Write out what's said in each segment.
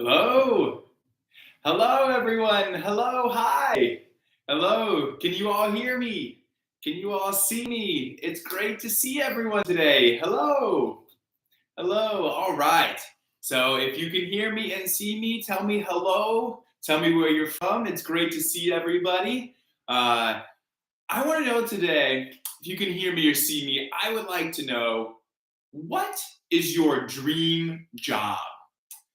Hello. Hello, everyone. Hello. Hi. Hello. Can you all hear me? Can you all see me? It's great to see everyone today. Hello. Hello. All right. So if you can hear me and see me, tell me hello. Tell me where you're from. It's great to see everybody. Uh, I want to know today, if you can hear me or see me, I would like to know, what is your dream job?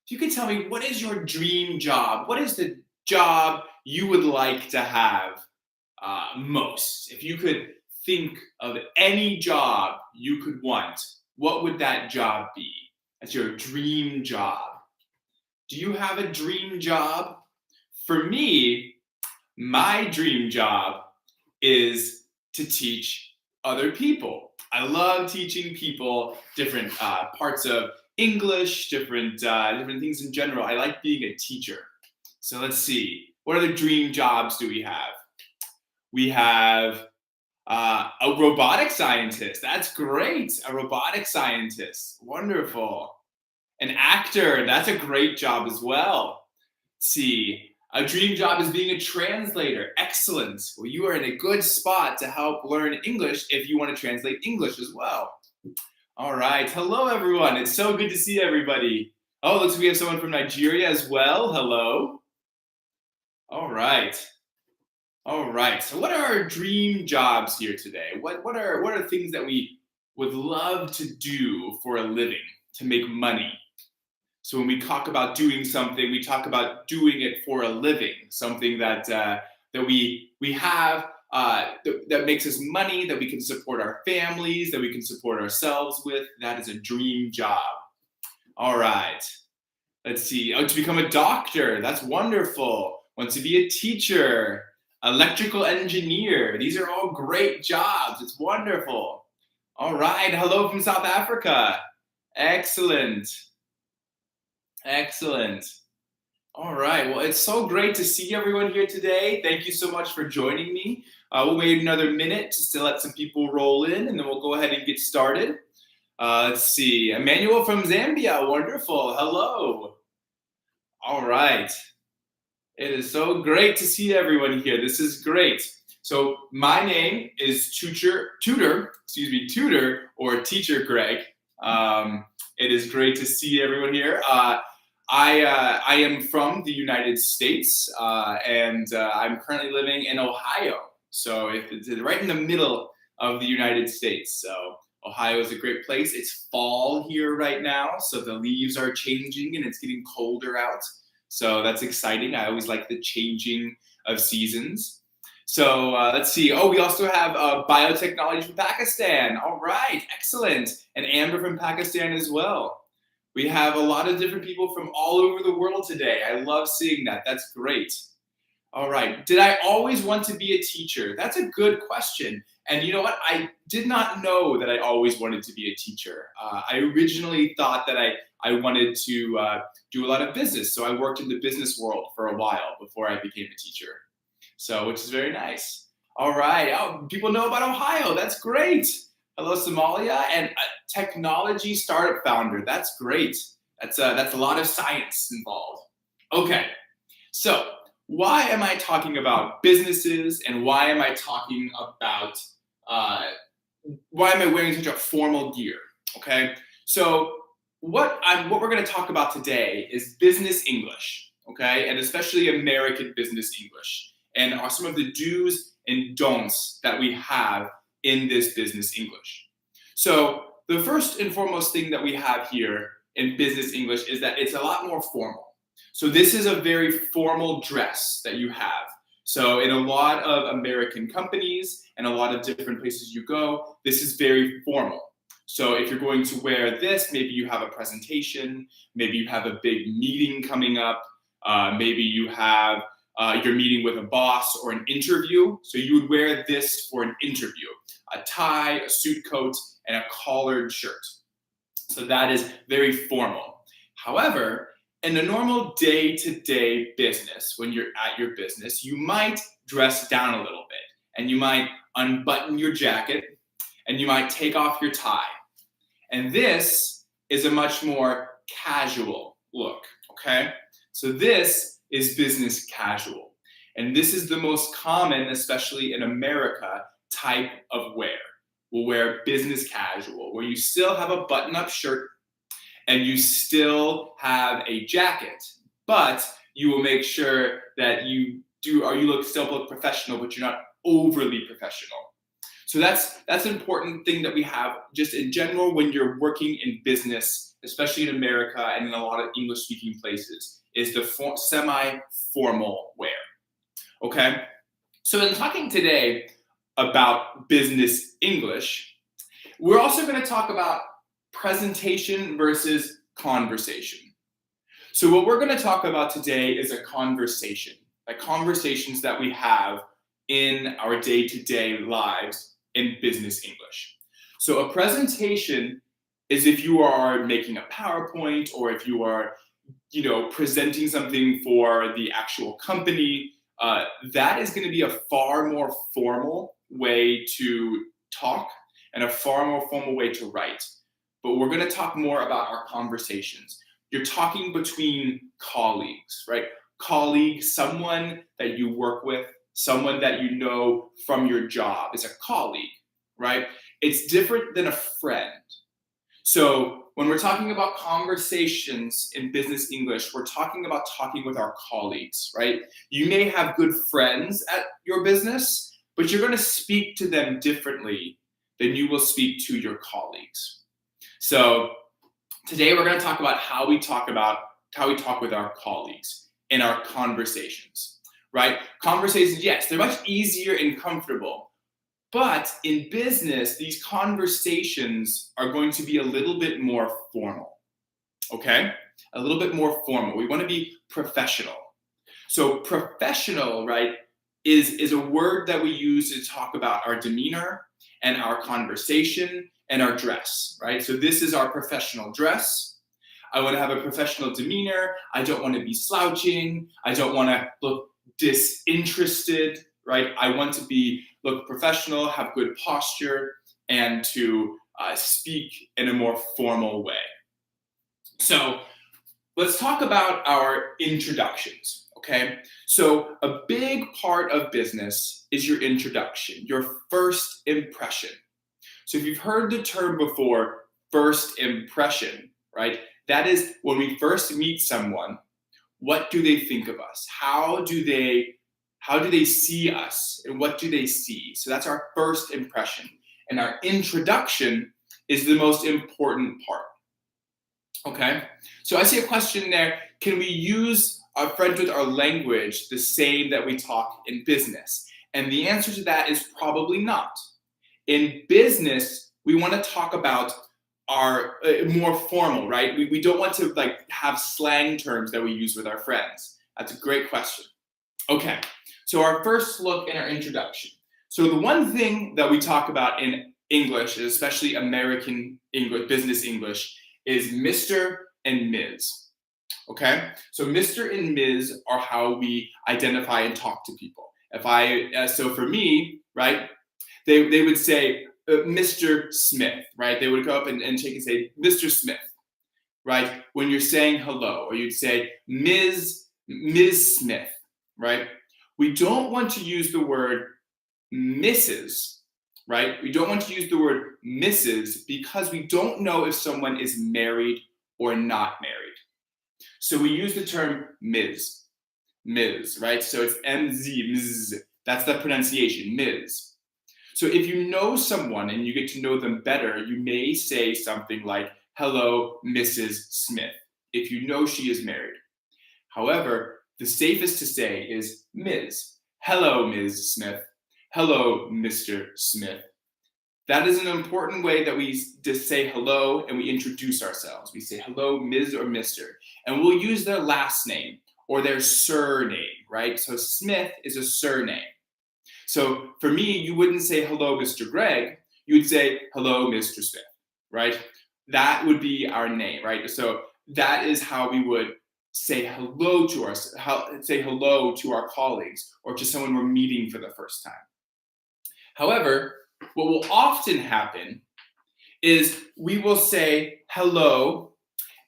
If you could tell me, what is your dream job? What is the job you would like to have most? If you could think of any job you could want, what would that job be? That's your dream job. Do you have a dream job? For me, my dream job is to teach other people. I love teaching people different parts of English, different things in general. I like being a teacher. So let's see. What other dream jobs do we have? We have a robotic scientist. That's great. A robotic scientist. Wonderful. An actor. That's a great job as well. Let's see. A dream job is being a translator. Excellent. Well, you are in a good spot to help learn English if you want to translate English as well. All right. Hello, everyone. It's so good to see everybody. Oh, looks like we have someone from Nigeria as well. Hello. All right. All right. So what are our dream jobs here today? What are things that we would love to do for a living to make money? So when we talk about doing something, we talk about doing it for a living, something that we have that makes us money, that we can support our families, that we can support ourselves with. That is a dream job. All right. Let's see. Oh, to become a doctor. That's wonderful. Want to be a teacher, electrical engineer. These are all great jobs. It's wonderful. All right. Hello from South Africa. Excellent. Excellent. All right. Well, it's so great to see everyone here today. Thank you so much for joining me. We'll wait another minute just to let some people roll in, and then we'll go ahead and get started. Let's see. Emmanuel from Zambia. Wonderful. Hello. All right. It is so great to see everyone here. This is great. So my name is Tutor or Teacher Greg. It is great to see everyone here. I am from the United States, and I'm currently living in Ohio. So it's right in the middle of the United States. So Ohio is a great place. It's fall here right now, so the leaves are changing and it's getting colder out. So that's exciting. I always like the changing of seasons. So let's see. Oh, we also have biotechnology from Pakistan. All right, excellent. And Amber from Pakistan as well. We have a lot of different people from all over the world today. I love seeing that. That's great. All right. Did I always want to be a teacher? That's a good question. And you know what? I did not know that I always wanted to be a teacher. I originally thought that I wanted to do a lot of business. So I worked in the business world for a while before I became a teacher. So, which is very nice. All right. Oh, people know about Ohio. That's great. Hello, Somalia, and a technology startup founder. That's great. That's a lot of science involved. Okay, so why am I talking about businesses, and why am I talking about why am I wearing such a formal gear? Okay, so what we're going to talk about today is business English. Okay, and especially American business English, and are some of the do's and don'ts that we have in this business English. So the first and foremost thing that we have here in business English is that it's a lot more formal. So this is a very formal dress that you have. So in a lot of American companies and a lot of different places you go, this is very formal. So if you're going to wear this, maybe you have a presentation, maybe you have a big meeting coming up, maybe you have you're meeting with a boss or an interview. So you would wear this for an interview. A tie, a suit coat, and a collared shirt. So that is very formal. However, in a normal day-to-day business, when you're at your business, you might dress down a little bit, and you might unbutton your jacket, and you might take off your tie. And this is a much more casual look, okay? So this is business casual. And this is the most common, especially in America, type of wear. We'll wear business casual, where you still have a button-up shirt and you still have a jacket, but you will make sure that you still look professional, but you're not overly professional. So that's an important thing that we have just in general when you're working in business, especially in America and in a lot of English-speaking places, is the semi-formal wear. Okay? So in talking today about business English, we're also going to talk about presentation versus conversation. So what we're going to talk about today is a conversation, like conversations that we have in our day-to-day lives in business English. So a presentation is if you are making a PowerPoint or if you are, presenting something for the actual company, that is going to be a far more formal way to talk and a far more formal way to write. But we're going to talk more about our conversations. You're talking between colleagues, right? Colleague, someone that you work with, someone that you know from your job is a colleague, right? It's different than a friend. So when we're talking about conversations in business English, we're talking about talking with our colleagues, right? You may have good friends at your business, but you're going to speak to them differently than you will speak to your colleagues. So today we're going to talk about how we talk with our colleagues in our conversations, right? Conversations, yes, they're much easier and comfortable. But in business, these conversations are going to be a little bit more formal, okay? A little bit more formal. We want to be professional. So professional, right, is a word that we use to talk about our demeanor and our conversation and our dress, right? So this is our professional dress. I want to have a professional demeanor. I don't want to be slouching. I don't want to look disinterested, right? I want to look professional, have good posture, and to speak in a more formal way. So let's talk about our introductions, okay? So a big part of business is your introduction, your first impression. So if you've heard the term before, first impression, right? That is when we first meet someone, what do they think of us? How do they see us, and what do they see? So that's our first impression. And our introduction is the most important part. Okay? So I see a question there. Can we use our friends with our language the same that we talk in business? And the answer to that is probably not. In business, we want to talk about our more formal, right? We don't want to have slang terms that we use with our friends. That's a great question. Okay, so our first look in our introduction. So the one thing that we talk about in English, especially American English, business English, is Mr. and Ms. Okay, so Mr. and Ms. are how we identify and talk to people. So for me, right, they would say Mr. Smith, right? They would go up and take and say Mr. Smith, right? When you're saying hello, or you'd say Ms. Smith, right? We don't want to use the word Mrs., right? We don't want to use the word Mrs. because we don't know if someone is married or not married. So we use the term Ms., right? So it's MZ, Ms. That's the pronunciation, Ms. So if you know someone and you get to know them better, you may say something like, hello, Mrs. Smith, if you know she is married. However, the safest to say is Ms. Hello, Ms. Smith. Hello, Mr. Smith. That is an important way that we just say hello and we introduce ourselves. We say hello, Ms. or Mr. And we'll use their last name or their surname, right? So Smith is a surname. So for me, you wouldn't say hello, Mr. Greg. You would say hello, Mr. Smith, right? That would be our name, right? So that is how we would say hello to our colleagues or to someone we're meeting for the first time. However, what will often happen is we will say hello,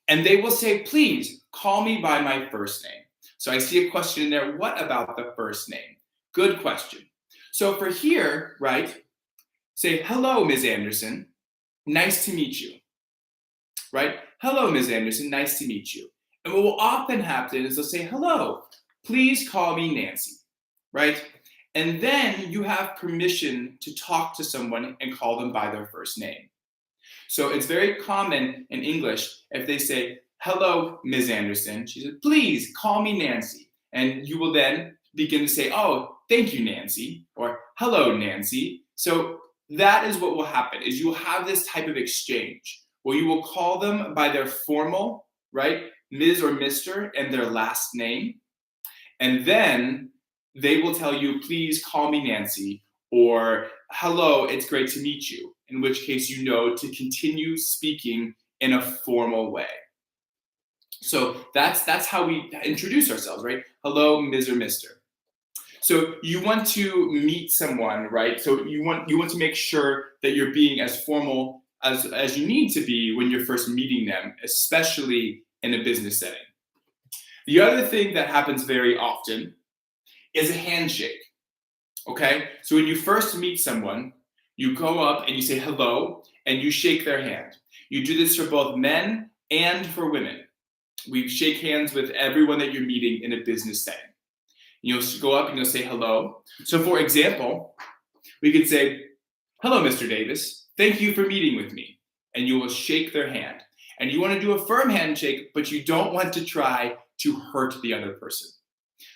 and they will say, please call me by my first name. So I see a question in there. What about the first name? Good question. So for here, right, say, hello, Ms. Anderson. Nice to meet you, right? Hello, Ms. Anderson. Nice to meet you. And what will often happen is they'll say, hello, please call me Nancy, right? And then you have permission to talk to someone and call them by their first name. So it's very common in English if they say, hello, Ms. Anderson, she said, please call me Nancy. And you will then begin to say, oh, thank you, Nancy, or hello, Nancy. So that is what will happen, is you will have this type of exchange where you will call them by their formal, right, Ms. or Mr. and their last name. And then they will tell you, please call me Nancy, or hello, it's great to meet you, in which case you know to continue speaking in a formal way. So that's how we introduce ourselves, right? Hello, Ms. or Mr. So you want to meet someone, right? So you want to make sure that you're being as formal as you need to be when you're first meeting them, especially in a business setting. The other thing that happens very often is a handshake, okay? So when you first meet someone, you go up and you say hello and you shake their hand. You do this for both men and for women. We shake hands with everyone that you're meeting in a business setting. You'll go up and you'll say hello. So for example, we could say, hello, Mr. Davis. Thank you for meeting with me. And you will shake their hand. And you want to do a firm handshake, but you don't want to try to hurt the other person.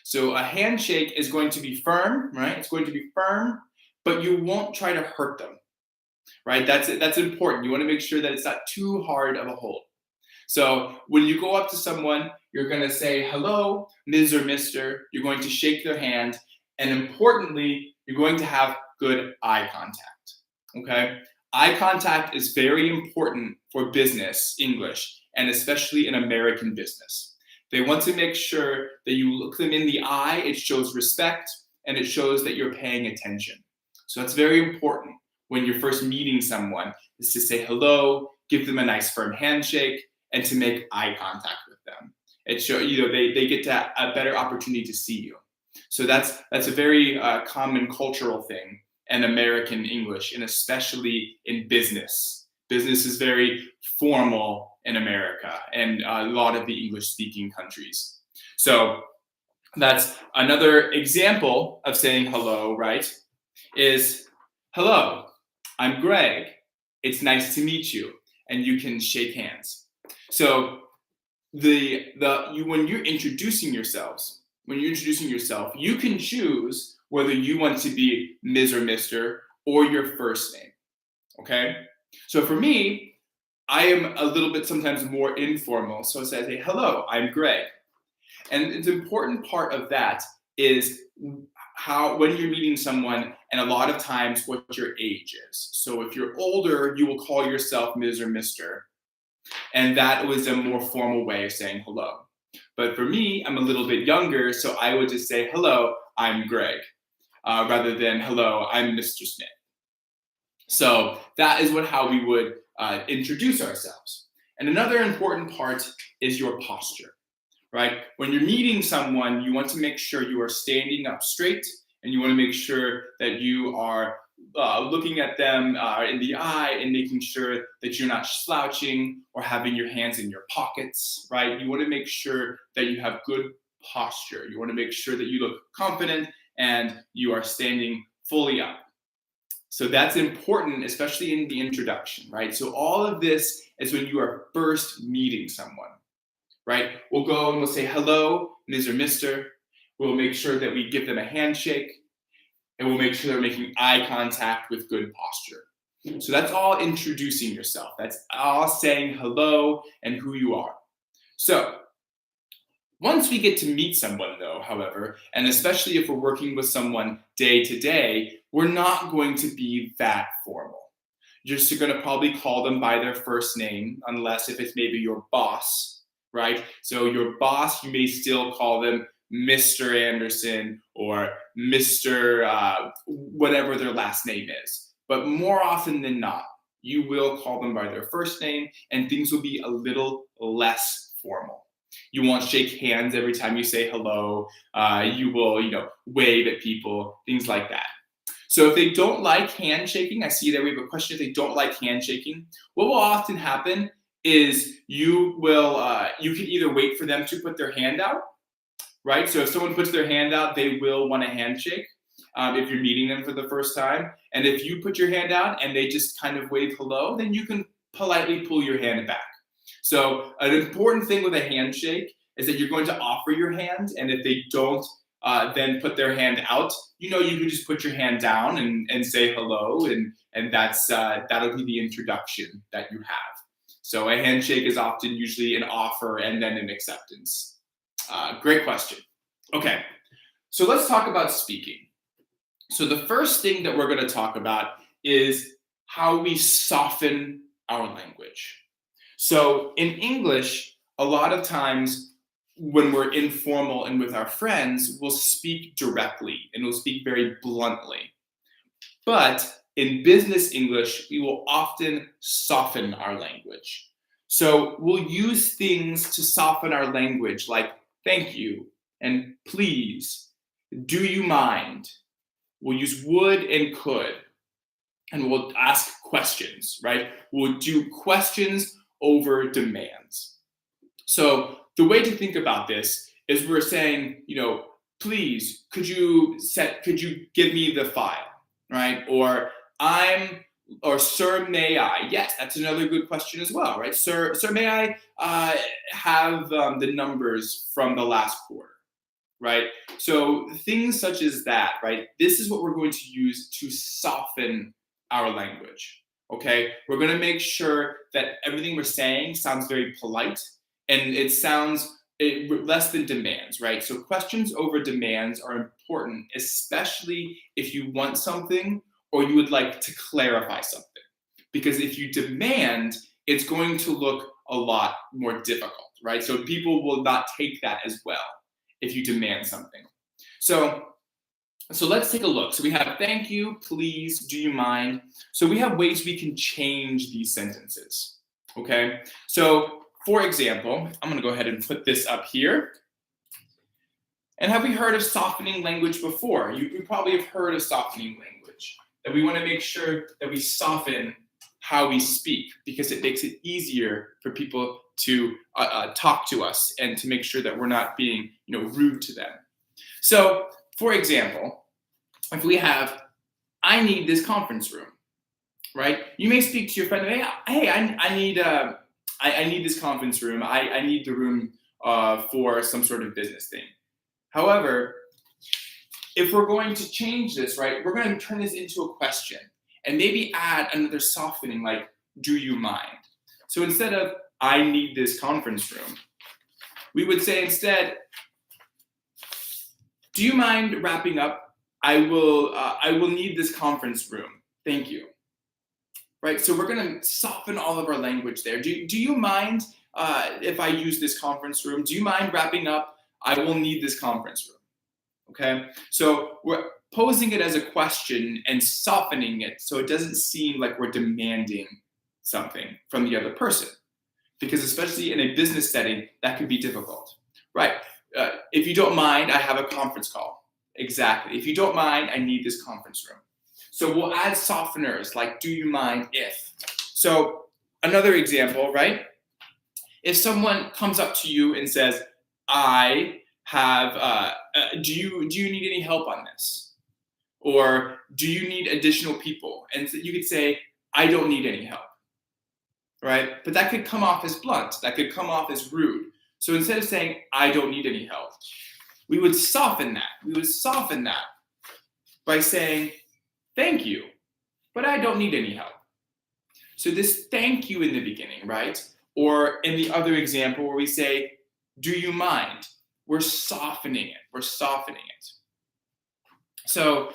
So a handshake is going to be firm, right? It's going to be firm, but you won't try to hurt them, right? That's important. You want to make sure that it's not too hard of a hold. So when you go up to someone, you're going to say, hello, Ms. or Mr. You're going to shake their hand. And importantly, you're going to have good eye contact, okay? Eye contact is very important for business English, and especially in American business. They want to make sure that you look them in the eye. It shows respect, and it shows that you're paying attention. So that's very important when you're first meeting someone, is to say hello, give them a nice firm handshake, and to make eye contact with them. It shows, they get to a better opportunity to see you. So that's a very common cultural thing in American English, and especially in business. Business is very formal in America and a lot of the English-speaking countries. So that's another example of saying hello, right? Is hello, I'm Greg. It's nice to meet you, and you can shake hands. So when you're introducing yourself, you can choose whether you want to be Ms. or Mr. or your first name. Okay? So for me, I am a little bit sometimes more informal. So I say, hello, I'm Greg. And the important part of that is how, when you're meeting someone, and a lot of times what your age is. So if you're older, you will call yourself Ms. or Mr. And that was a more formal way of saying hello. But for me, I'm a little bit younger, so I would just say, hello, I'm Greg, rather than, hello, I'm Mr. Smith. So that is how we would introduce ourselves. And another important part is your posture, right? When you're meeting someone, you want to make sure you are standing up straight, and you want to make sure that you are looking at them in the eye and making sure that you're not slouching or having your hands in your pockets, right? You want to make sure that you have good posture. You want to make sure that you look confident and you are standing fully up. So that's important, especially in the introduction, right? So all of this is when you are first meeting someone, right? We'll go and we'll say, hello, Ms. or Mr. We'll make sure that we give them a handshake, and we'll make sure they're making eye contact with good posture. So that's all introducing yourself. That's all saying hello and who you are. So once we get to meet someone though, however, and especially if we're working with someone day to day, we're not going to be that formal. You're just going to probably call them by their first name, unless if it's maybe your boss, right? So your boss, you may still call them Mr. Anderson or Mr. Whatever their last name is. But more often than not, you will call them by their first name, and things will be a little less formal. You won't shake hands every time you say hello. You will, wave at people, things like that. So if they don't like handshaking, I see that we have a question. If they don't like handshaking, what will often happen is you can either wait for them to put their hand out, right? So if someone puts their hand out, they will want a handshake if you're meeting them for the first time. And if you put your hand out and they just kind of wave hello, then you can politely pull your hand back. So an important thing with a handshake is that you're going to offer your hand, and if they don't then put their hand out, you can just put your hand down and say hello, and that'll be the introduction that you have. So a handshake is often usually an offer and then an acceptance. Great question. Okay, so let's talk about speaking. So the first thing that we're going to talk about is how we soften our language. So in English, a lot of times when we're informal and with our friends, we'll speak directly and we'll speak very bluntly. But in business English, we will often soften our language. So we'll use things to soften our language like thank you and please, do you mind? We'll use would and could, and we'll ask questions, right? We'll do questions over demands. So the way to think about this is we're saying, please, could you give me the file, right? Or sir, may I? Yes, that's another good question as well, right? Sir, may I have the numbers from the last quarter, right? So things such as that, right? This is what we're going to use to soften our language, okay? We're going to make sure that everything we're saying sounds very polite and it sounds less than demands, right? So questions over demands are important, especially if you want something or you would like to clarify something. Because if you demand, it's going to look a lot more difficult, right? So people will not take that as well if you demand something. So let's take a look. So we have thank you, please, do you mind? So we have ways we can change these sentences, okay? So for example, I'm gonna go ahead and put this up here. And have we heard of softening language before? You probably have heard of softening language, that we wanna make sure that we soften how we speak because it makes it easier for people to talk to us and to make sure that we're not being rude to them. So for example, if we have, I need this conference room, right? You may speak to your friend, hey, I need this conference room. I need the room for some sort of business thing. However, if we're going to change this, right, we're going to turn this into a question and maybe add another softening like, do you mind? So instead of, I need this conference room, we would say instead, do you mind wrapping up? I will need this conference room. Thank you. Right, so we're gonna soften all of our language there. Do you mind if I use this conference room? Do you mind wrapping up? I will need this conference room. Okay, so we're posing it as a question and softening it so it doesn't seem like we're demanding something from the other person. Because especially in a business setting, that could be difficult. Right, if you don't mind, I have a conference call. Exactly, if you don't mind, I need this conference room. So we'll add softeners like, do you mind if? So another example, right? If someone comes up to you and says, I have, do you need any help on this? Or do you need additional people? And so you could say, I don't need any help, right? But that could come off as blunt. That could come off as rude. So instead of saying, I don't need any help, we would soften that. We would soften that by saying, thank you, but I don't need any help. So this thank you in the beginning, right? Or in the other example where we say, do you mind? We're softening it. We're softening it. So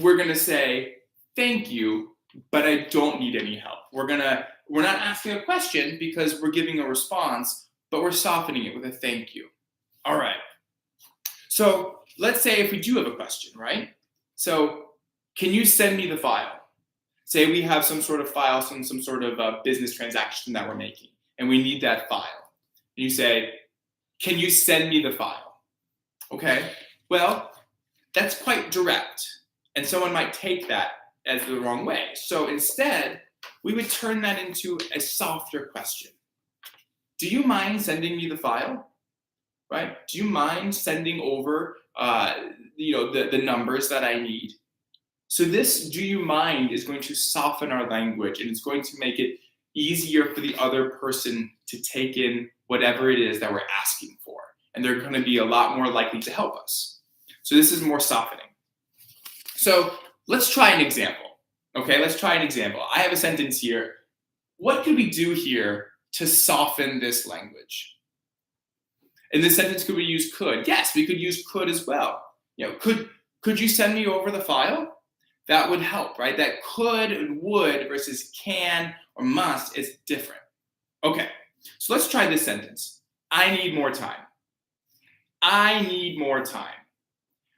we're gonna say, thank you, but I don't need any help. We're not asking a question because we're giving a response, but we're softening it with a thank you. All right. So let's say if we do have a question, right? So can you send me the file? Say we have some sort of file, some sort of business transaction that we're making, and we need that file. And you say, can you send me the file? Okay, well, that's quite direct, and someone might take that as the wrong way. So instead, we would turn that into a softer question. Do you mind sending me the file? Right? Do you mind sending over, the numbers that I need? So this "do you mind" is going to soften our language, and it's going to make it easier for the other person to take in whatever it is that we're asking for, and they're going to be a lot more likely to help us. So this is more softening. So let's try an example. Okay, let's try an example. I have a sentence here. What could we do here to soften this language? In this sentence, could we use could? Yes, we could use could as well. Could you send me over the file? That would help, right? That could and would versus can or must is different. Okay, so let's try this sentence. I need more time. I need more time.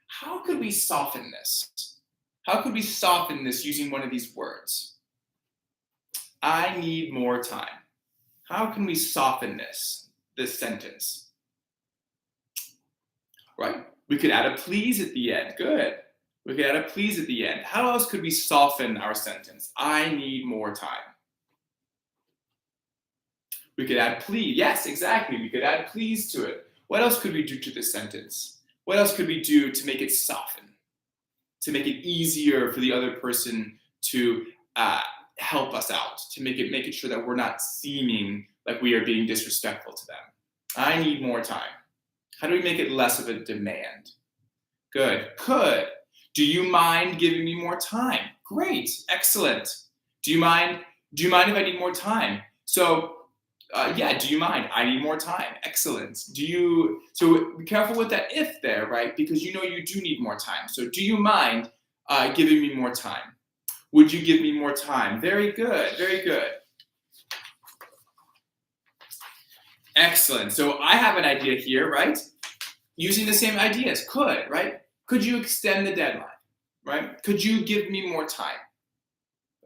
How could we soften this? How could we soften this using one of these words? I need more time. How can we soften this sentence? Right? We could add a please at the end. Good. We could add a please at the end. How else could we soften our sentence? I need more time. We could add please. Yes, exactly. We could add please to it. What else could we do to this sentence? What else could we do to make it soften? To make it easier for the other person to help us out, to make it sure that we're not seeming like we are being disrespectful to them. I need more time. How do we make it less of a demand? Good. Could. Do you mind giving me more time? Great. Excellent. Do you mind if I need more time? So yeah, do you mind? I need more time. Excellent. So be careful with that if there, right? Because you do need more time. So do you mind giving me more time? Would you give me more time? Very good. Very good. Excellent. So I have an idea here, right? Using the same ideas. Could, right? Could you extend the deadline? Right? Could you give me more time?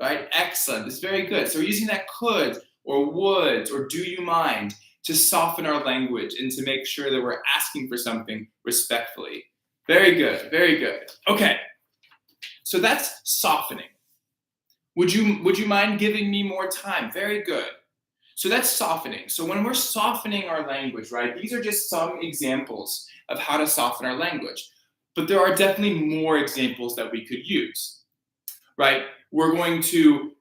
Right? Excellent. It's very good. So we're using that could or would or do you mind to soften our language and to make sure that we're asking for something respectfully. Very good. Very good. Okay. So that's softening. Would you mind giving me more time? Very good. So that's softening. So when we're softening our language, right, these are just some examples of how to soften our language. But there are definitely more examples that we could use, right? We're going to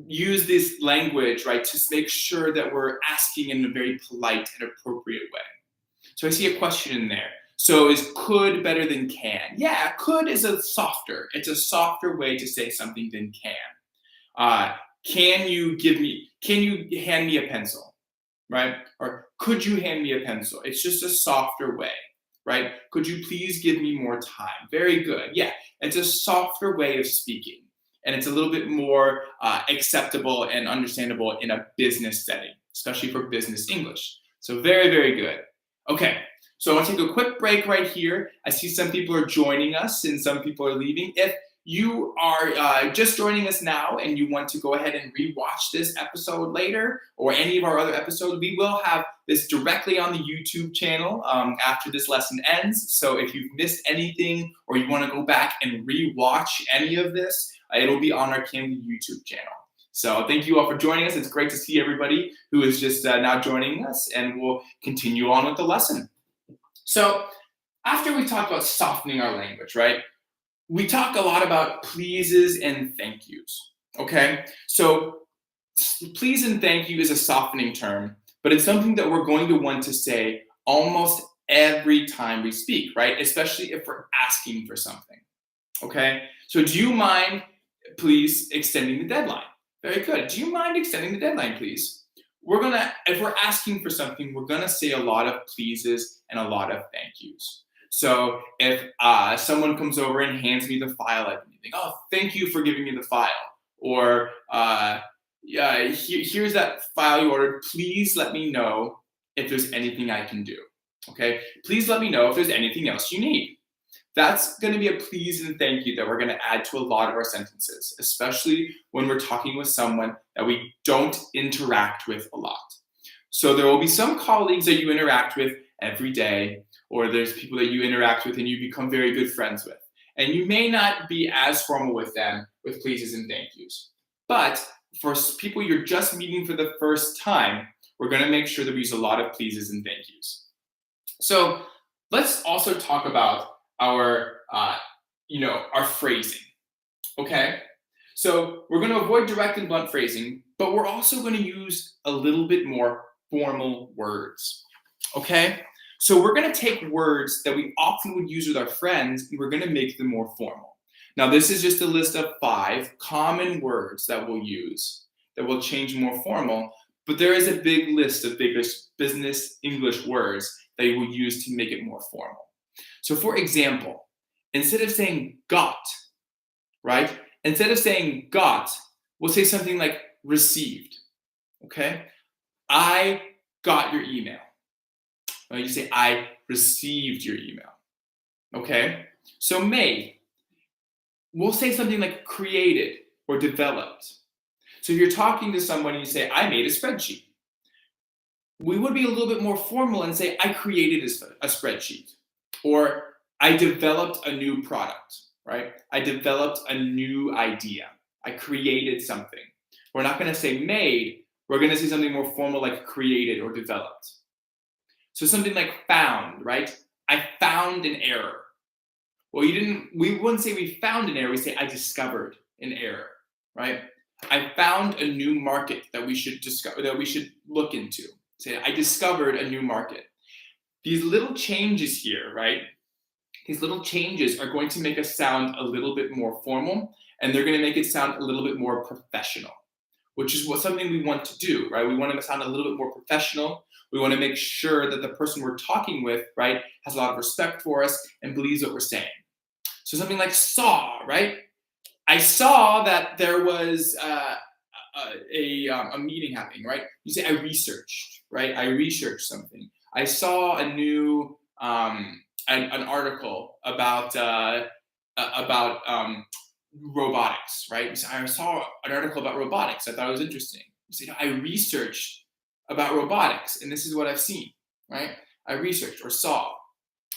use this language, right, to make sure that we're asking in a very polite and appropriate way. So I see a question in there. So is could better than can? Yeah, could is it's a softer way to say something than can. Can you hand me a pencil, right? Or could you hand me a pencil? It's just a softer way, right? Could you please give me more time? Very good. Yeah, it's a softer way of speaking. And it's a little bit more acceptable and understandable in a business setting, especially for business English. So very, very good. Okay, so I want to take a quick break right here. I see some people are joining us and some people are leaving. If you are just joining us now and you want to go ahead and rewatch this episode later or any of our other episodes, we will have this directly on the YouTube channel after this lesson ends. So if you've missed anything or you want to go back and rewatch any of this, it'll be on our Cambly YouTube channel. So thank you all for joining us. It's great to see everybody who is just now joining us, and we'll continue on with the lesson. So after we talked about softening our language, right? We talk a lot about pleases and thank yous, okay? So please and thank you is a softening term, but it's something that we're going to want to say almost every time we speak, right? Especially if we're asking for something, okay? So do you mind, please, extending the deadline? Very good. Do you mind extending the deadline, please? If we're asking for something, we're gonna say a lot of pleases and a lot of thank yous. So if someone comes over and hands me the file, I think, oh, thank you for giving me the file. Or here's that file you ordered. Please let me know if there's anything I can do. Okay? Please let me know if there's anything else you need. That's going to be a please and thank you that we're going to add to a lot of our sentences, especially when we're talking with someone that we don't interact with a lot. So there will be some colleagues that you interact with every day, or there's people that you interact with and you become very good friends with. And you may not be as formal with them with pleases and thank yous. But for people you're just meeting for the first time, we're going to make sure that we use a lot of pleases and thank yous. So let's also talk about our phrasing. Okay? So we're going to avoid direct and blunt phrasing, but we're also going to use a little bit more formal words. Okay? So we're going to take words that we often would use with our friends, and we're going to make them more formal. Now, this is just a list of 5 common words that we'll use that will change more formal, but there is a big list of business English words that you will use to make it more formal. So for example, instead of saying got, right? Instead of saying got, we'll say something like received, okay? I got your email. You say, I received your email, okay? So made, we'll say something like created or developed. So if you're talking to someone and you say, I made a spreadsheet, we would be a little bit more formal and say, I created a spreadsheet, or I developed a new product, right? I developed a new idea. I created something. We're not going to say made, we're going to say something more formal like created or developed. So something like found, right? I found an error. Well, we wouldn't say we found an error, we say I discovered an error, right? I found a new market that we should look into. Say I discovered a new market. These little changes here, right? These little changes are going to make us sound a little bit more formal, and they're going to make it sound a little bit more professional, which is something we want to do, right? We want to sound a little bit more professional. We want to make sure that the person we're talking with, right, has a lot of respect for us and believes what we're saying. So something like saw, right? I saw that there was a meeting happening, right? You say I researched, right? I researched something. I saw a new an article about robotics, right? You say, I saw an article about robotics. I thought it was interesting. You say, I researched about robotics, and this is what I've seen, right? I researched or saw,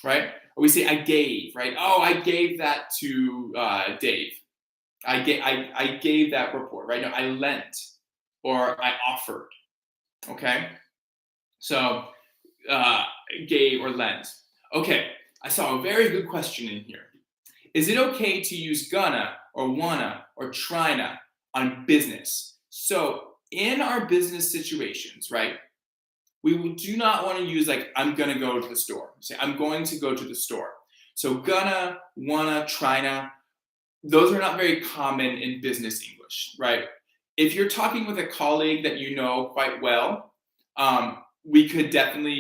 right? Or we say I gave, right? Oh, I gave that to Dave. I gave that report, right? No, I lent or I offered, okay? So gave or lent. Okay, I saw a very good question in here. Is it okay to use gonna or wanna or tryna on business? So in our business situations, right, we do not want to use like, I'm going to go to the store. Say, I'm going to go to the store. So gonna, wanna, tryna, those are not very common in business English, right? If you're talking with a colleague that you know quite well, you could definitely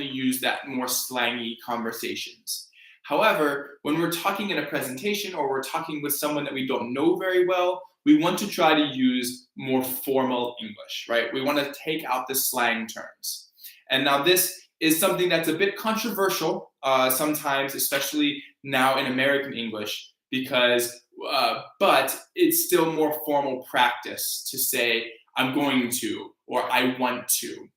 use that more slangy conversations. However, when we're talking in a presentation or we're talking with someone that we don't know very well, we want to try to use more formal English, right? We want to take out the slang terms. And now this is something that's a bit controversial sometimes, especially now in American English, but it's still more formal practice to say, I'm going to, or I want to,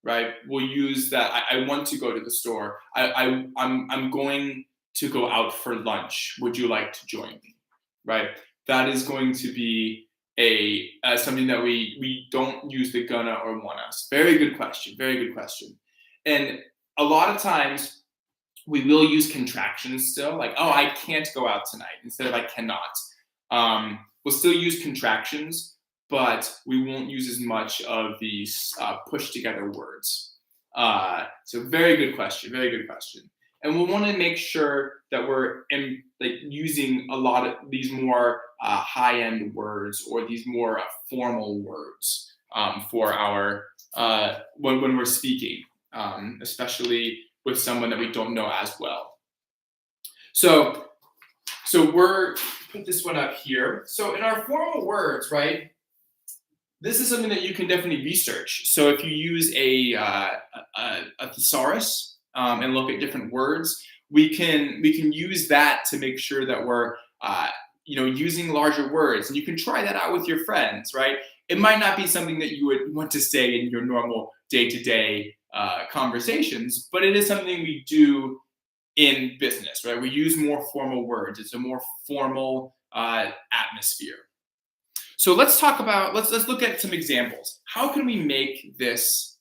right? We'll use that, I want to go to the store. I'm going to go out for lunch. Would you like to join me, right? That is going to be something that we don't use the gonna or wanna. Very good question, very good question. And a lot of times we will use contractions still, like, oh, I can't go out tonight, instead of I cannot. We'll still use contractions, but we won't use as much of these pushed together words. So very good question, very good question. And we'll want to make sure that we're using a lot of these more high-end words or these more formal words for our when we're speaking, especially with someone that we don't know as well. So we're put this one up here. So in our formal words, right? This is something that you can definitely research. So if you use a thesaurus and look at different words, we can use that to make sure that we're using larger words. And you can try that out with your friends, right? It might not be something that you would want to say in your normal day-to-day conversations, but it is something we do in business, right? We use more formal words. It's a more formal atmosphere. So let's look at some examples. How can we make this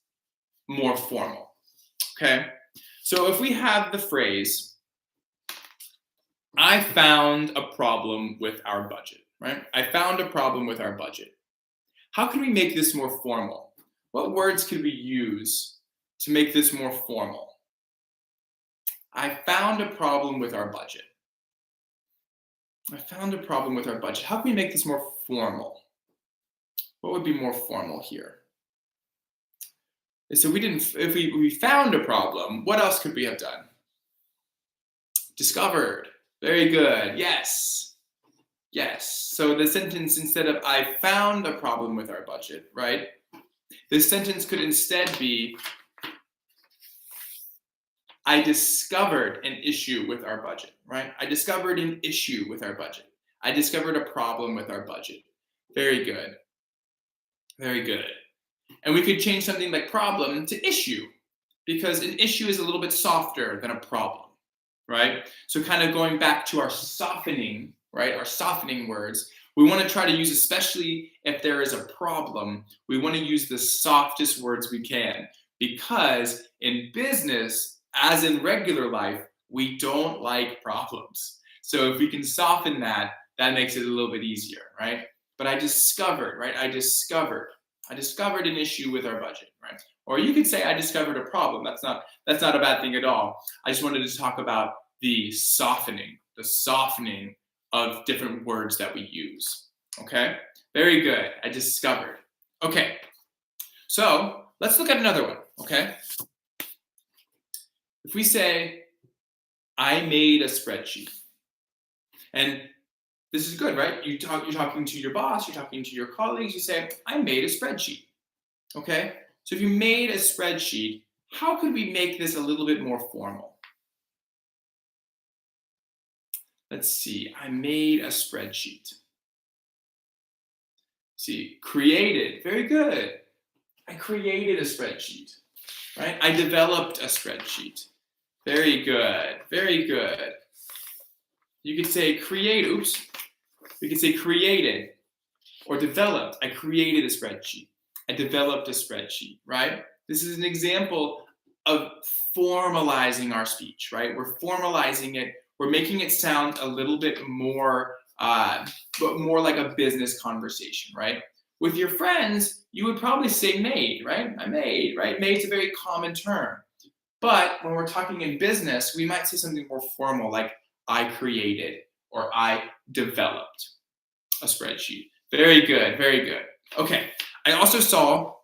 more formal? Okay. So if we have the phrase, I found a problem with our budget, right? I found a problem with our budget. How can we make this more formal? What words could we use to make this more formal? I found a problem with our budget. I found a problem with our budget. How can we make this more formal? What would be more formal here? So if we found a problem, what else could we have done? Discovered. Very good. Yes. Yes. So the sentence, instead of I found a problem with our budget, right? This sentence could instead be I discovered an issue with our budget, right? I discovered an issue with our budget. I discovered a problem with our budget. Very good. Very good. And we could change something like problem to issue, because an issue is a little bit softer than a problem, right? So kind of going back to our softening, right? Our softening words, we want to try to use, especially if there is a problem, we want to use the softest words we can, because in business, as in regular life, we don't like problems. So if we can soften that, that makes it a little bit easier, right? But I discovered, right? I discovered an issue with our budget, right? Or you could say I discovered a problem. That's not a bad thing at all. I just wanted to talk about the softening of different words that we use. Okay? Very good. I discovered. Okay. So let's look at another one. Okay? If we say, I made a spreadsheet, and this is good, right? You're talking to your boss, you're talking to your colleagues, you say, I made a spreadsheet, okay? So if you made a spreadsheet, how could we make this a little bit more formal? Let's see, I made a spreadsheet. See, created, very good. I created a spreadsheet, right? I developed a spreadsheet. Very good, very good. You could say we could say created or developed. I created a spreadsheet. I developed a spreadsheet, right? This is an example of formalizing our speech, right? We're formalizing it. We're making it sound a little bit more, but more like a business conversation, right? With your friends, you would probably say made, right? I made, right? Made's a very common term. But when we're talking in business, we might say something more formal like I created or I developed a spreadsheet. Very good, very good. Okay, I also saw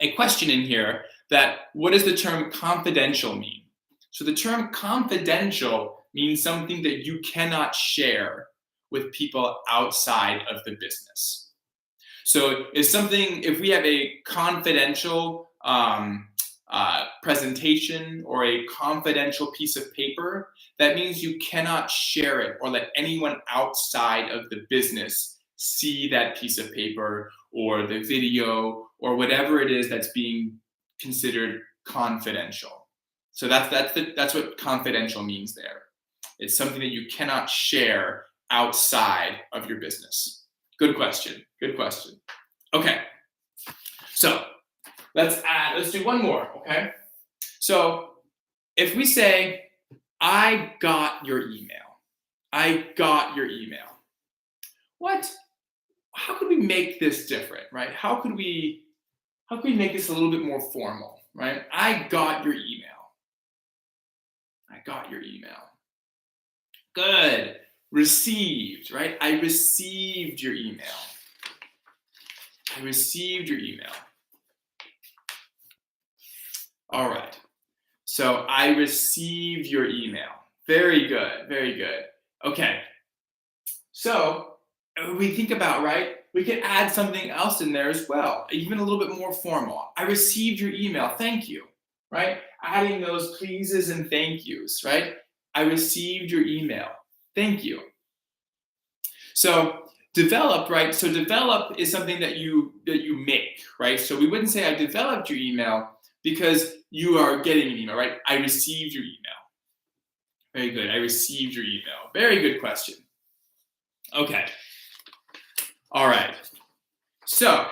a question in here that what does the term confidential mean? So the term confidential means something that you cannot share with people outside of the business. So if we have a confidential presentation or a confidential piece of paper, that means you cannot share it or let anyone outside of the business see that piece of paper or the video or whatever it is that's being considered confidential. So that's what confidential means there. It's something that you cannot share outside of your business. Good question. Good question. Okay. So let's do one more, okay? So if we say, I got your email. I got your email. How could we make this different, right? How could we make this a little bit more formal, right? I got your email. I got your email. Good. Received, right? I received your email. I received your email. All right. So I received your email. Very good. Very good. Okay. So we think about, right? We could add something else in there as well, even a little bit more formal. I received your email. Thank you. Right? Adding those pleases and thank yous, right? I received your email. Thank you. So develop, right? So develop is something that you make, right? So we wouldn't say I developed your email because you are getting an email, right? I received your email. Very good. I received your email. Very good question. Okay. All right. So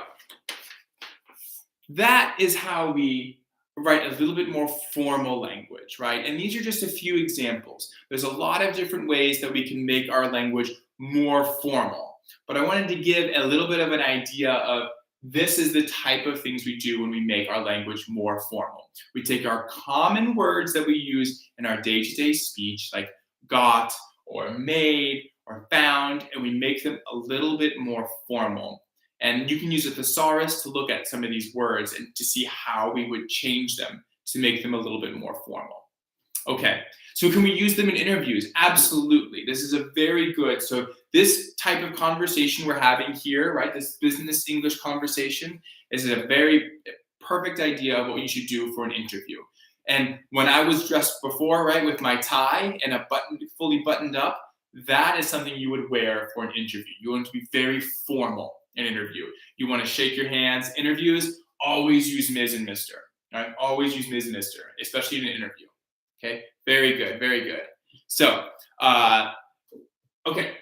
that is how we write a little bit more formal language, right? And these are just a few examples. There's a lot of different ways that we can make our language more formal. But I wanted to give a little bit of an idea of this is the type of things we do when we make our language more formal. We take our common words that we use in our day-to-day speech, like got or made or found, and we make them a little bit more formal. And you can use a thesaurus to look at some of these words and to see how we would change them to make them a little bit more formal. Okay, so can we use them in interviews? Absolutely. This is a very good, so this type of conversation we're having here, right, this business English conversation is a very perfect idea of what you should do for an interview. And when I was dressed before, right, with my tie and a button fully buttoned up, that is something you would wear for an interview. You want to be very formal in an interview. You want to shake your hands. Interviews, always use Ms. and Mr. Right? Always use Ms. and Mr., especially in an interview. Okay, very good, very good. So, okay,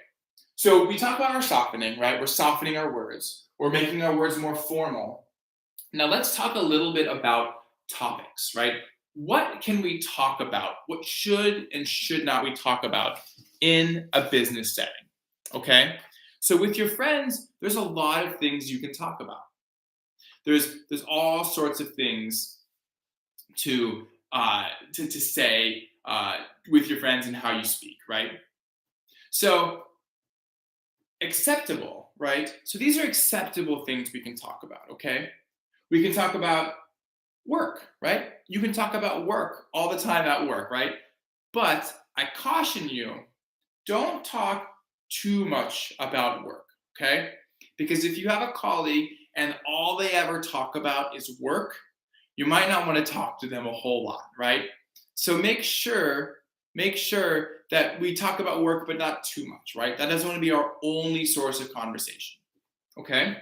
so we talk about our softening, right? We're softening our words. We're making our words more formal. Now let's talk a little bit about topics, right? What can we talk about? What should and should not we talk about in a business setting? Okay, so with your friends, there's a lot of things you can talk about. There's all sorts of things to say with your friends and how you speak, right? So acceptable, right? So these are acceptable things we can talk about, okay? We can talk about work, right? You can talk about work all the time at work, right? But I caution you, don't talk too much about work, okay? Because if you have a colleague and all they ever talk about is work, you might not want to talk to them a whole lot, right? So make sure that we talk about work, but not too much, right? That doesn't want to be our only source of conversation, okay?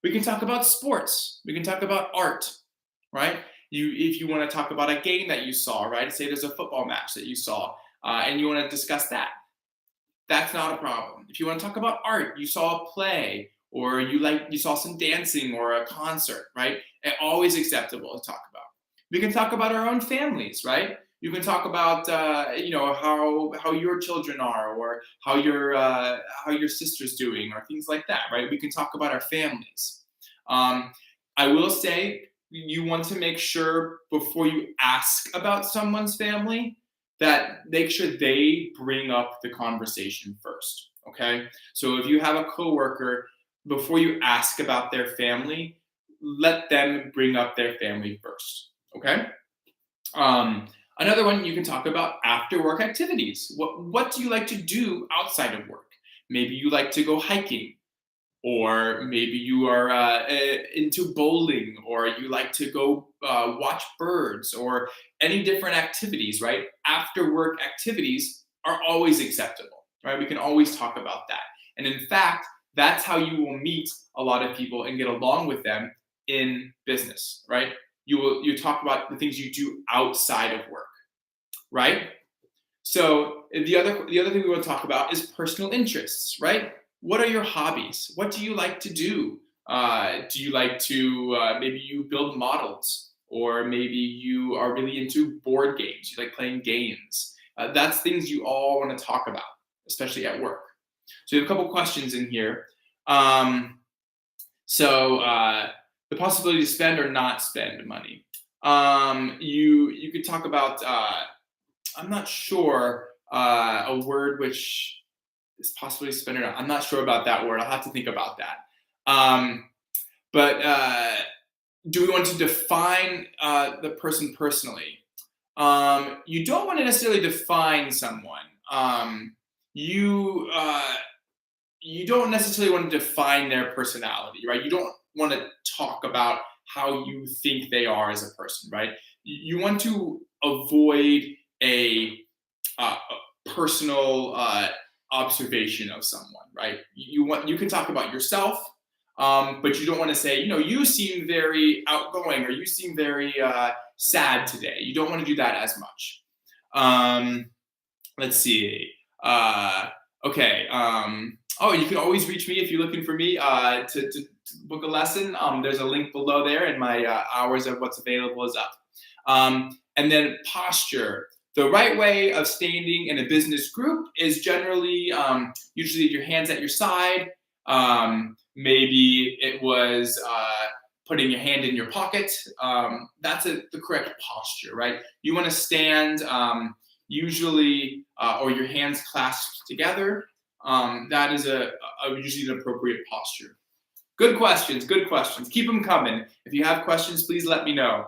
We can talk about sports. We can talk about art, right? If you want to talk about a game that you saw, right? Say there's a football match that you saw, and you want to discuss that. That's not a problem. If you want to talk about art, you saw a play, or you saw some dancing or a concert, right? And always acceptable to talk about. We can talk about our own families, right? You can talk about how your children are, or how your sister's doing, or things like that, right? We can talk about our families. I will say you want to make sure before you ask about someone's family that make sure they bring up the conversation first. Okay, so if you have a coworker, before you ask about their family, let them bring up their family first. Okay. Another one, you can talk about after work activities. What do you like to do outside of work? Maybe you like to go hiking, or maybe you are into bowling, or you like to go watch birds, or any different activities, right? After work activities are always acceptable, right? We can always talk about that. And in fact, that's how you will meet a lot of people and get along with them in business, right? You talk about the things you do outside of work, right? So the other thing we want to talk about is personal interests, right? What are your hobbies? What do you like to do? Do you like to maybe you build models, or maybe you are really into board games? You like playing games. That's things you all want to talk about, especially at work. So we have a couple questions in here. The possibility to spend or not spend money. You could talk about. I'm not sure a word which is possibly spend or not. I'm not sure about that word. I'll have to think about that. But do we want to define the person personally? You don't want to necessarily define someone. You don't necessarily want to define their personality, right? You don't want to talk about how you think they are as a person, right? You want to avoid a personal observation of someone, right? You can talk about yourself, but you don't want to say, you seem very outgoing, or you seem very sad today. You don't want to do that as much. Let's see. Okay. Oh, you can always reach me if you're looking for me to book a lesson. There's a link below there, and my hours of what's available is up. And then posture. The right way of standing in a business group is generally usually your hands at your side. Maybe it was putting your hand in your pocket. That's the correct posture, right? You want to stand usually, or your hands clasped together. That is usually an appropriate posture. Good questions, good questions. Keep them coming. If you have questions, please let me know.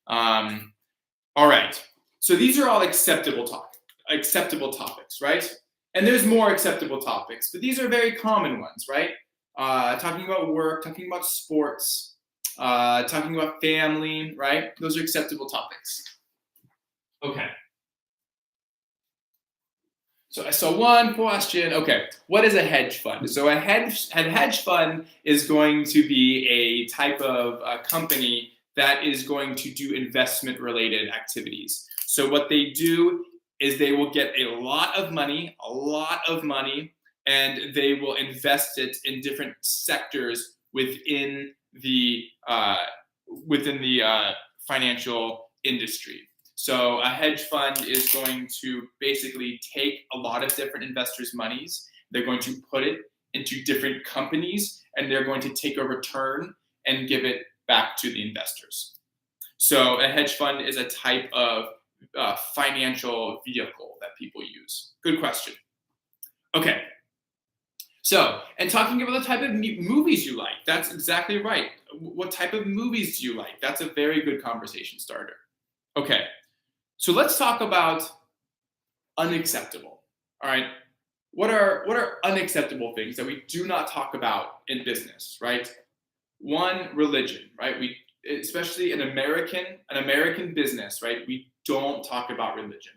All right. So these are all acceptable topics, right? And there's more acceptable topics, but these are very common ones, right? Talking about work, talking about sports, talking about family, right? Those are acceptable topics. Okay. So one question. Okay, what is a hedge fund? So a hedge fund is going to be a type of company that is going to do investment-related activities. So what they do is they will get a lot of money, and they will invest it in different sectors within the financial industry. So a hedge fund is going to basically take a lot of different investors' monies. They're going to put it into different companies, and they're going to take a return and give it back to the investors. So a hedge fund is a type of financial vehicle that people use. Good question. Okay. So, and talking about the type of movies you like, that's exactly right. What type of movies do you like? That's a very good conversation starter. Okay. So let's talk about unacceptable. All right. What are unacceptable things that we do not talk about in business, right? One, religion, right? Especially an American business, right? We don't talk about religion.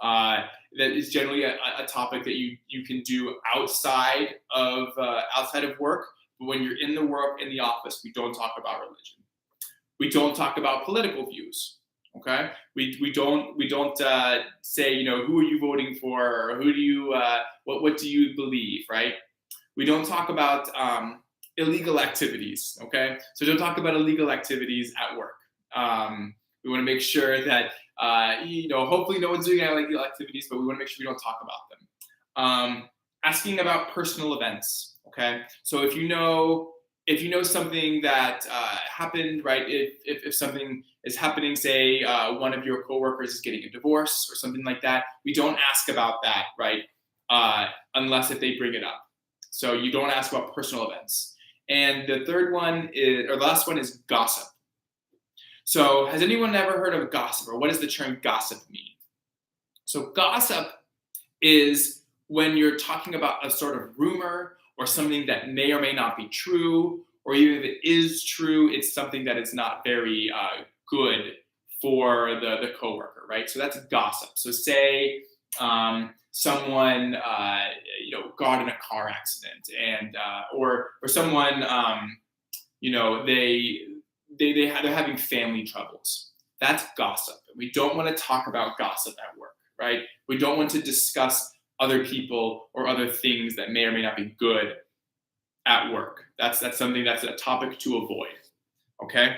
That is generally a topic that you can do outside of work. But when you're in the office, we don't talk about religion. We don't talk about political views. Okay, we don't say, who are you voting for, or who do you what do you believe, right? We don't talk about illegal activities. Okay, so don't talk about illegal activities at work. We want to make sure that hopefully no one's doing illegal activities, but we want to make sure we don't talk about them. Asking about personal events. Okay, so if you know something that happened, right? If something is happening, say one of your coworkers is getting a divorce or something like that, we don't ask about that, right? Unless if they bring it up. So you don't ask about personal events. And the last one is gossip. So has anyone ever heard of gossip, or what does the term gossip mean? So gossip is when you're talking about a sort of rumor or something that may or may not be true, or even if it is true, it's something that is not very good for the coworker, right? So that's gossip. So say someone got in a car accident, and or someone they're having family troubles. That's gossip. We don't want to talk about gossip at work, right? We don't want to discuss other people or other things that may or may not be good at work. That's something that's a topic to avoid. Okay?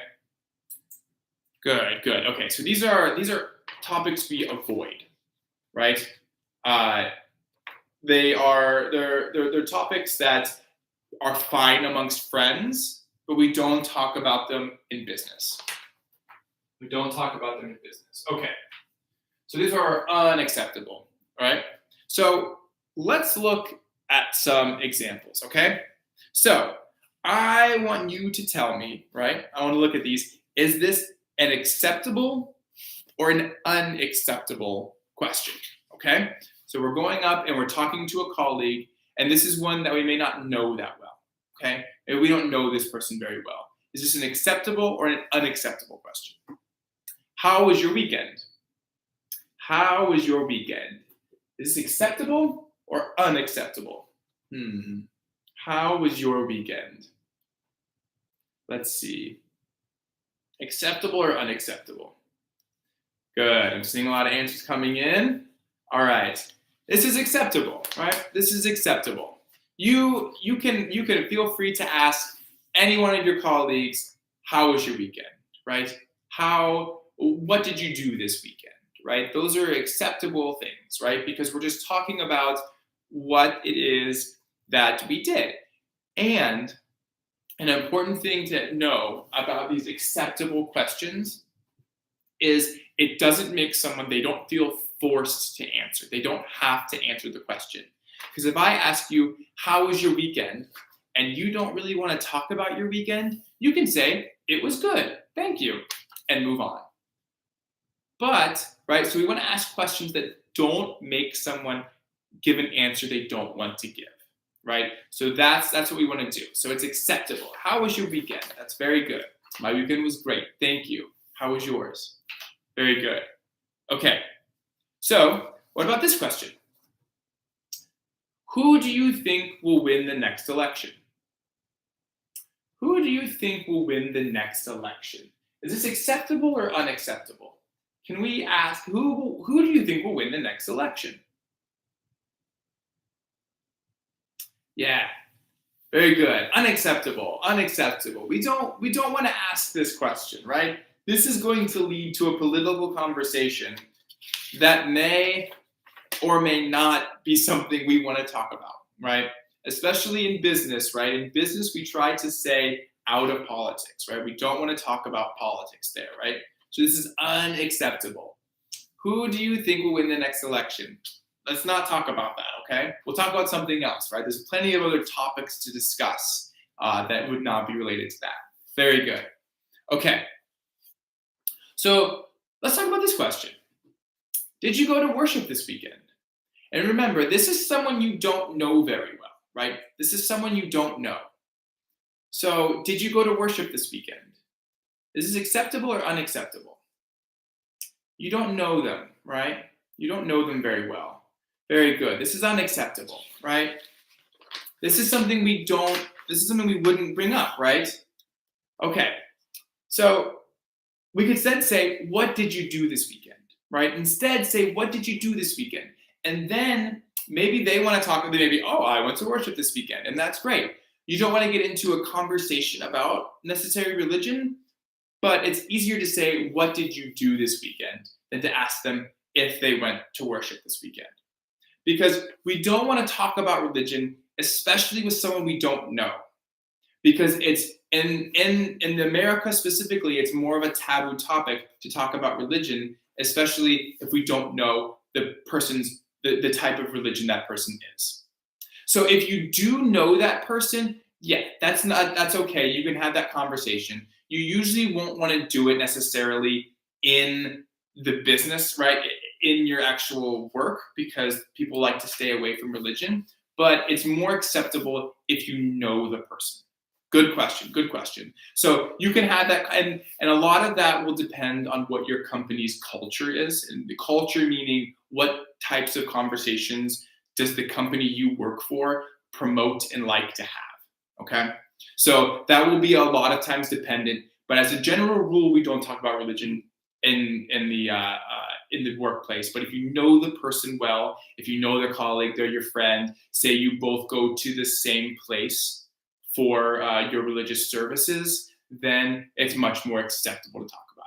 Good. Okay, so these are topics we avoid, right? They're topics that are fine amongst friends, but we don't talk about them in business. Okay. So these are unacceptable, right? So let's look at some examples, okay? So I want you to tell me, right? I want to look at these. Is this an acceptable or an unacceptable question, okay? So we're going up and we're talking to a colleague, and this is one that we may not know that well, okay? Maybe we don't know this person very well. Is this an acceptable or an unacceptable question? How was your weekend? Is this acceptable or unacceptable? How was your weekend? Let's see. Acceptable or unacceptable? Good. I'm seeing a lot of answers coming in. All right. This is acceptable, right? This is acceptable. You can feel free to ask any one of your colleagues, how was your weekend, right? What did you do this weekend, right? Those are acceptable things, right? Because we're just talking about what it is that we did. And an important thing to know about these acceptable questions is it doesn't make someone, they don't feel forced to answer. They don't have to answer the question. Because if I ask you, how was your weekend? And you don't really want to talk about your weekend, you can say, it was good, thank you, and move on. But, right, so we want to ask questions that don't make someone give an answer they don't want to give, right? So that's what we want to do. So it's acceptable. How was your weekend? That's very good. My weekend was great, thank you. How was yours? Very good. Okay, so what about this question? Who do you think will win the next election? Who do you think will win the next election? Is this acceptable or unacceptable? Can we ask, who do you think will win the next election? Yeah, very good. Unacceptable, unacceptable. We don't want to ask this question, right? This is going to lead to a political conversation that may or may not be something we want to talk about, right? Especially in business, right? In business, we try to stay out of politics, right? We don't want to talk about politics there, right? So this is unacceptable. Who do you think will win the next election? Let's not talk about that, okay? We'll talk about something else, right? There's plenty of other topics to discuss that would not be related to that. Very good. Okay. So let's talk about this question. Did you go to worship this weekend? And remember, this is someone you don't know very well, right? This is someone you don't know. So did you go to worship this weekend? Is this acceptable or unacceptable? You don't know them, right? You don't know them very well. Very good. This is unacceptable, right? This is something we wouldn't bring up, right? Okay. So we could then say, what did you do this weekend, right? Instead, say, what did you do this weekend? And then maybe they want to talk, maybe, oh, I went to worship this weekend, and that's great. You don't want to get into a conversation about necessary religion, but it's easier to say, what did you do this weekend, than to ask them if they went to worship this weekend. Because we don't want to talk about religion, especially with someone we don't know. Because it's in America specifically, it's more of a taboo topic to talk about religion, especially if we don't know the type of religion that person is. So if you do know that person, yeah, that's okay. You can have that conversation. You usually won't want to do it necessarily in the business, right? In your actual work, because people like to stay away from religion, but it's more acceptable if you know the person. Good question, good question. So you can have that, and a lot of that will depend on what your company's culture is. And the culture meaning what types of conversations does the company you work for promote and like to have, okay? So that will be a lot of times dependent, but as a general rule, we don't talk about religion in the workplace. But if you know the person well, if you know their colleague, they're your friend, say you both go to the same place for your religious services, then it's much more acceptable to talk about.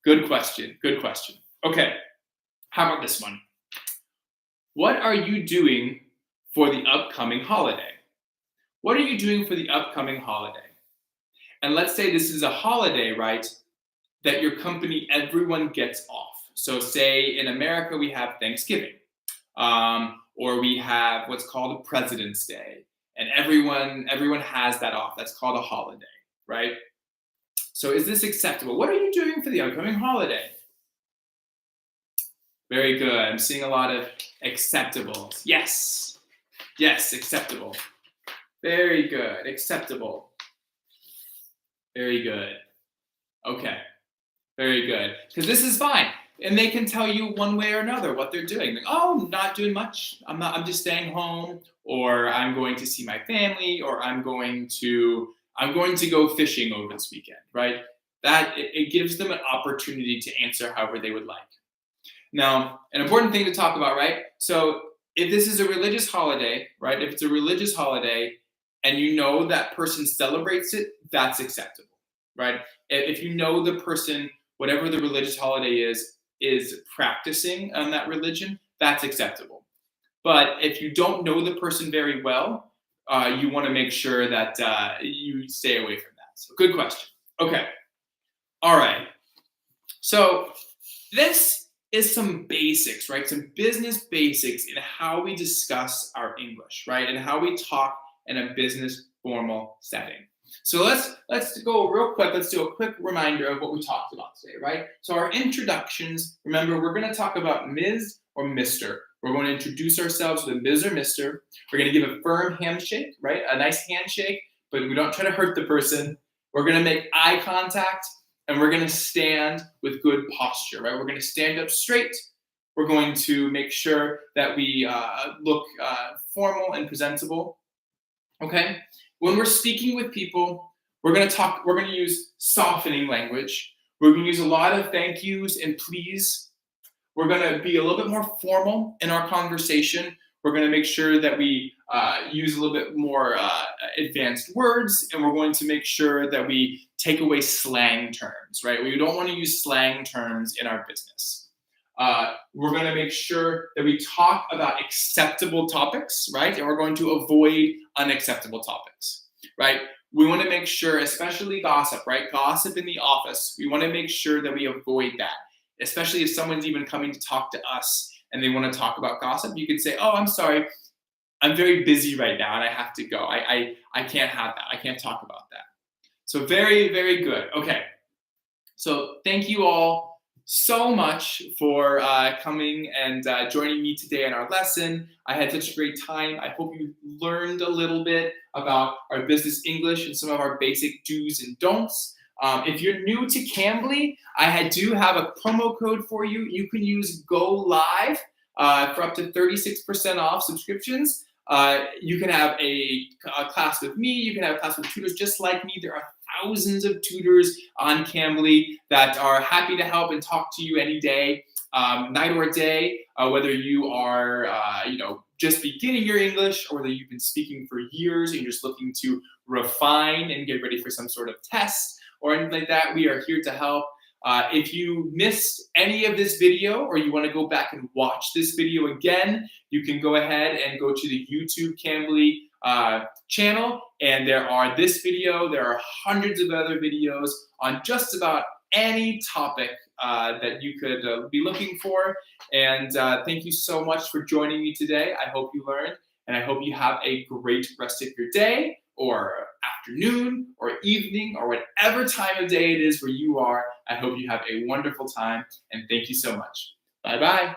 Good question, good question. Okay, how about this one? What are you doing for the upcoming holiday? What are you doing for the upcoming holiday? And let's say this is a holiday, right, that your company, everyone gets off. So say in America, we have Thanksgiving, or we have what's called a President's Day, and everyone has that off. That's called a holiday, right? So is this acceptable? What are you doing for the upcoming holiday? Very good. I'm seeing a lot of acceptables. Yes, yes, acceptable. Very good, acceptable. Very good. Okay, very good. Because this is fine. And they can tell you one way or another what they're doing. Like, oh, not doing much. I'm just staying home, or I'm going to see my family, or I'm going to go fishing over this weekend, right? That it gives them an opportunity to answer however they would like. Now, an important thing to talk about, right? So if this is a religious holiday, right? If it's a religious holiday and you know that person celebrates it, that's acceptable, right? If you know the person, whatever the religious holiday is practicing on that religion, that's acceptable. But if you don't know the person very well, you want to make sure that you stay away from that. So, good question. Okay. All right. So, this is some basics, right? Some business basics in how we discuss our English, right? And how we talk in a business formal setting. So let's go real quick. Let's do a quick reminder of what we talked about today, right? So our introductions, remember, we're going to talk about Ms. or Mr. We're going to introduce ourselves with a Ms. or Mr. We're going to give a firm handshake, right? A nice handshake, but we don't try to hurt the person. We're going to make eye contact, and we're going to stand with good posture, right? We're going to stand up straight. We're going to make sure that we look formal and presentable, okay? When we're speaking with people, we're going to use softening language. We're going to use a lot of thank yous and please. We're going to be a little bit more formal in our conversation. We're going to make sure that we use a little bit more advanced words, and we're going to make sure that we take away slang terms, right? We don't want to use slang terms in our business. We're going to make sure that we talk about acceptable topics, right? And we're going to avoid unacceptable topics, right? We want to make sure, especially gossip, right? Gossip in the office, we want to make sure that we avoid that, especially if someone's even coming to talk to us and they want to talk about gossip. You can say, oh, I'm sorry, I'm very busy right now and I have to go. I can't have that. I can't talk about that. So very, very good. Okay. So thank you all so much for coming and joining me today in our lesson. I had such a great time. I hope you learned a little bit about our business English and some of our basic do's and don'ts. If you're new to Cambly, I do have a promo code for you. You can use Go Live for up to 36% off subscriptions. You can have a class with me. You can have a class with tutors just like me. There are thousands of tutors on Cambly that are happy to help and talk to you any day, night or day, whether you are, just beginning your English or whether you've been speaking for years and you're just looking to refine and get ready for some sort of test or anything like that. We are here to help. If you missed any of this video or you want to go back and watch this video again, you can go ahead and go to the YouTube Cambly channel, and there are this video, there are hundreds of other videos on just about any topic that you could be looking for. And thank you so much for joining me today. I hope you learned, and I hope you have a great rest of your day or afternoon or evening or whatever time of day it is where you are. I hope you have a wonderful time, and thank you so much. Bye-bye.